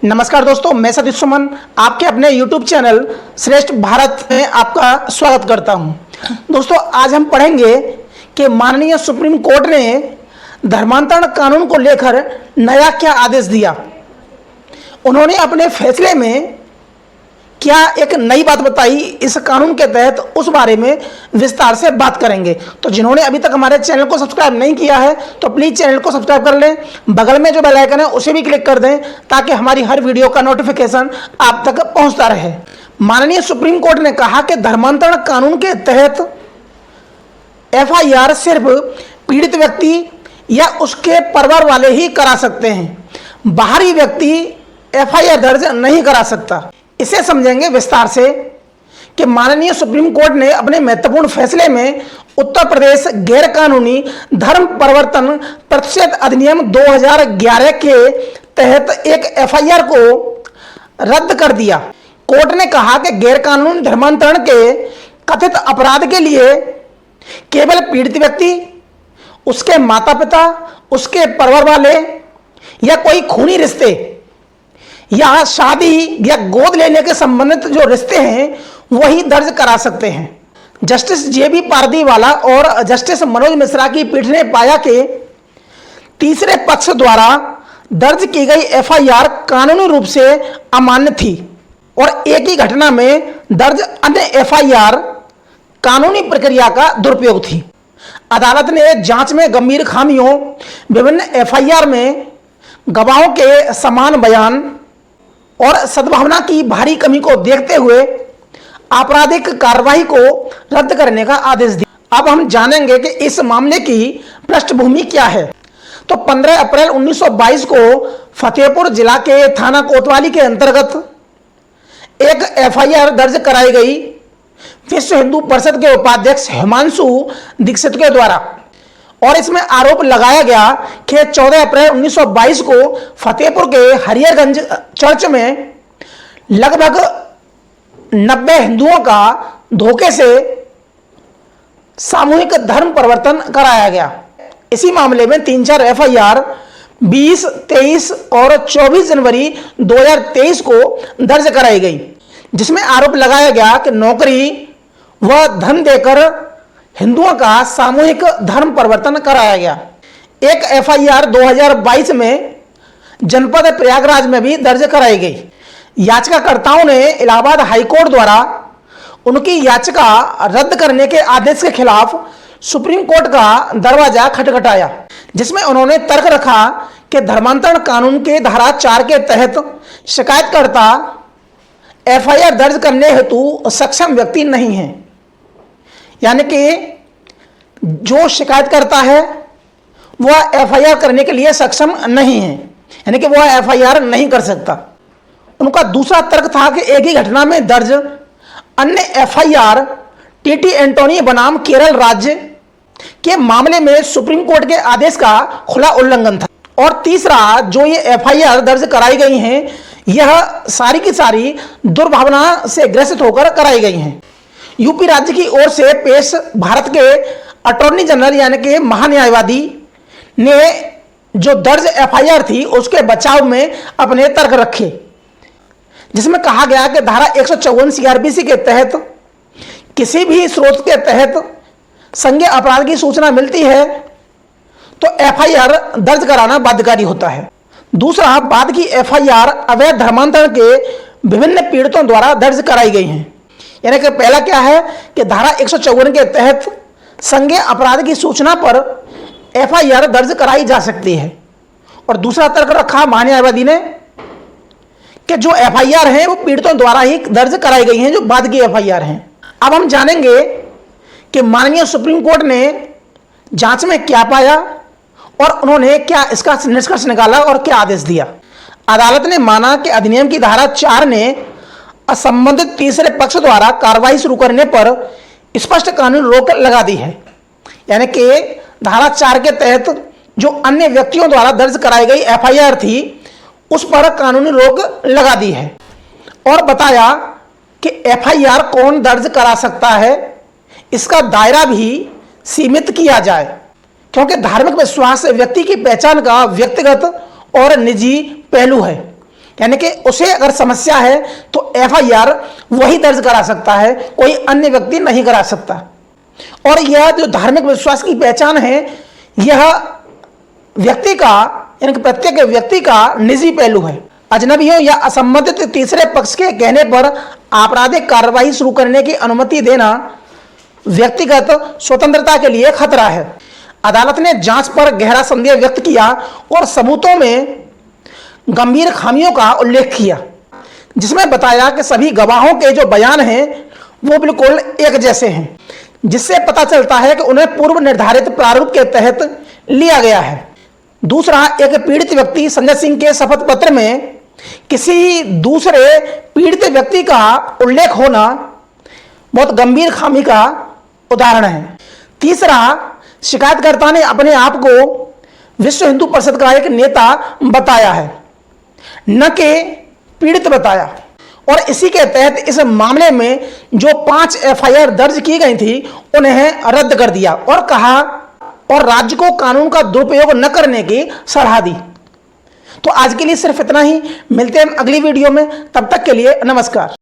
नमस्कार दोस्तों, मैं सतीश सुमन आपके अपने YouTube चैनल श्रेष्ठ भारत में आपका स्वागत करता हूं। दोस्तों, आज हम पढ़ेंगे कि माननीय सुप्रीम कोर्ट ने धर्मांतरण कानून को लेकर नया क्या आदेश दिया। उन्होंने अपने फैसले में क्या एक नई बात बताई, इस कानून के तहत उस बारे में विस्तार से बात करेंगे। तो जिन्होंने अभी तक हमारे चैनल को सब्सक्राइब नहीं किया है तो प्लीज़ चैनल को सब्सक्राइब कर लें, बगल में जो बेल आइकन है उसे भी क्लिक कर दें ताकि हमारी हर वीडियो का नोटिफिकेशन आप तक पहुंचता रहे। माननीय सुप्रीम कोर्ट ने कहा कि धर्मांतरण कानून के तहत FIR सिर्फ पीड़ित व्यक्ति या उसके परिवार वाले ही करा सकते हैं, बाहरी व्यक्ति FIR दर्ज नहीं करा सकता। इसे समझेंगे विस्तार से कि माननीय सुप्रीम कोर्ट ने अपने महत्वपूर्ण फैसले में उत्तर प्रदेश गैर कानूनी धर्म परिवर्तन प्रतिषेध अधिनियम 2011 के तहत एक FIR को रद्द कर दिया। कोर्ट ने कहा कि गैर कानूनी धर्मांतरण के कथित अपराध के लिए केवल पीड़ित व्यक्ति, उसके माता पिता, उसके परिवार वाले या कोई खूनी रिश्ते या शादी या गोद लेने के संबंधित जो रिश्ते हैं वही दर्ज करा सकते हैं। जस्टिस JB पारदीवाला और जस्टिस मनोज मिश्रा की पीठ ने पाया कि तीसरे पक्ष द्वारा दर्ज की गई FIR कानूनी रूप से अमान्य थी और एक ही घटना में दर्ज अन्य FIR कानूनी प्रक्रिया का दुरुपयोग थी। अदालत ने जांच में गंभीर खामियों, विभिन्न FIR में गवाहों के समान बयान और सद्भावना की भारी कमी को देखते हुए आपराधिक कार्रवाई को रद्द करने का आदेश दिया। अब हम जानेंगे कि इस मामले की पृष्ठभूमि क्या है। तो 15 अप्रैल 1922 को फतेहपुर जिला के थाना कोतवाली के अंतर्गत एक FIR दर्ज कराई गई विश्व हिंदू परिषद के उपाध्यक्ष हिमांशु दीक्षित के द्वारा, और इसमें आरोप लगाया गया कि 14 अप्रैल 1922 को फतेहपुर के हरियरगंज चर्च में लगभग 90 हिंदुओं का धोखे से सामूहिक धर्म परिवर्तन कराया गया। इसी मामले में 3-4 FIR 20, 23 और 24 जनवरी 2023 को दर्ज कराई गई, जिसमें आरोप लगाया गया कि नौकरी व धन देकर हिंदुओं का सामूहिक धर्म परिवर्तन कराया गया। एक FIR 2022 में जनपद प्रयागराज में भी दर्ज कराई गई। याचिकाकर्ताओं ने इलाहाबाद हाईकोर्ट द्वारा उनकी याचिका रद्द करने के आदेश के खिलाफ सुप्रीम कोर्ट का दरवाजा खटखटाया, जिसमें उन्होंने तर्क रखा कि धर्मांतरण कानून के धारा 4 के तहत शिकायतकर्ता FIR दर्ज करने हेतु सक्षम व्यक्ति नहीं है, यानी कि जो शिकायत करता है वह FIR करने के लिए सक्षम नहीं है, यानी कि वह FIR नहीं कर सकता। उनका दूसरा तर्क था कि एक ही घटना में दर्ज अन्य FIR TT एंटोनी बनाम केरल राज्य के मामले में सुप्रीम कोर्ट के आदेश का खुला उल्लंघन था। और तीसरा, जो ये FIR दर्ज कराई गई हैं यह सारी की सारी दुर्भावना से ग्रसित होकर कराई गई हैं। यूपी राज्य की ओर से पेश भारत के अटॉर्नी जनरल यानी कि महान्यायवादी ने जो दर्ज FIR थी उसके बचाव में अपने तर्क रखे, जिसमें कहा गया कि धारा 154 CRPC के तहत किसी भी स्रोत के तहत संज्ञेय अपराध की सूचना मिलती है तो FIR दर्ज कराना बाध्यकारी होता है। दूसरा, बाद की FIR अवैध धर्मांतरण के विभिन्न पीड़ितों द्वारा दर्ज कराई गई हैं, यानी कि पहला क्या है कि धारा 154 के तहत संज्ञेय अपराध की सूचना पर FIR दर्ज कराई जा सकती है। और दूसरा तर्क रखा महान्यायवादी ने कि जो FIR हैं वो पीड़ितों द्वारा ही दर्ज कराई गई हैं, जो बाद की FIR हैं। अब हम जानेंगे कि माननीय सुप्रीम कोर्ट ने जांच में क्या पाया और उन्होंने क्या इसका निष्कर्ष निकाला और क्या आदेश दिया। अदालत ने माना कि अधिनियम की धारा 4 ने असंबंधित तीसरे पक्ष द्वारा कार्रवाई शुरू करने पर स्पष्ट कानूनी रोक लगा दी है, यानी कि धारा 4 के तहत जो अन्य व्यक्तियों द्वारा दर्ज कराई गई FIR थी उस पर कानूनी रोक लगा दी है और बताया कि FIR कौन दर्ज करा सकता है, इसका दायरा भी सीमित किया जाए, क्योंकि धार्मिक विश्वास व्यक्ति की पहचान का व्यक्तिगत और निजी पहलू है। यानी कि उसे अगर समस्या है तो एफआईआर वही दर्ज करा सकता है, कोई अन्य व्यक्ति नहीं करा सकता। और यह जो धार्मिक विश्वास की पहचान है, यह व्यक्ति का यानी कि प्रत्येक व्यक्ति का निजी पहलू है। अजनबियों या असंबंधित तीसरे पक्ष के कहने पर आपराधिक कार्रवाई शुरू करने की अनुमति देना व्यक्तिगत स्वतंत्रता के लिए खतरा है। अदालत ने जांच पर गहरा संदेह व्यक्त किया और सबूतों में गंभीर खामियों का उल्लेख किया, जिसमें बताया कि सभी गवाहों के जो बयान हैं वो बिल्कुल एक जैसे हैं, जिससे पता चलता है कि उन्हें पूर्व निर्धारित प्रारूप के तहत लिया गया है। दूसरा, एक पीड़ित व्यक्ति संजय सिंह के शपथ पत्र में किसी दूसरे पीड़ित व्यक्ति का उल्लेख होना बहुत गंभीर खामी का उदाहरण है। तीसरा, शिकायतकर्ता ने अपने आप को विश्व हिंदू परिषद का एक नेता बताया है, न कि पीड़ित बताया। और इसी के तहत इस मामले में जो 5 एफआईआर दर्ज की गई थी उन्हें रद्द कर दिया और कहा और राज्य को कानून का दुरुपयोग न करने की सलाह दी। तो आज के लिए सिर्फ इतना ही, मिलते हैं अगली वीडियो में, तब तक के लिए नमस्कार।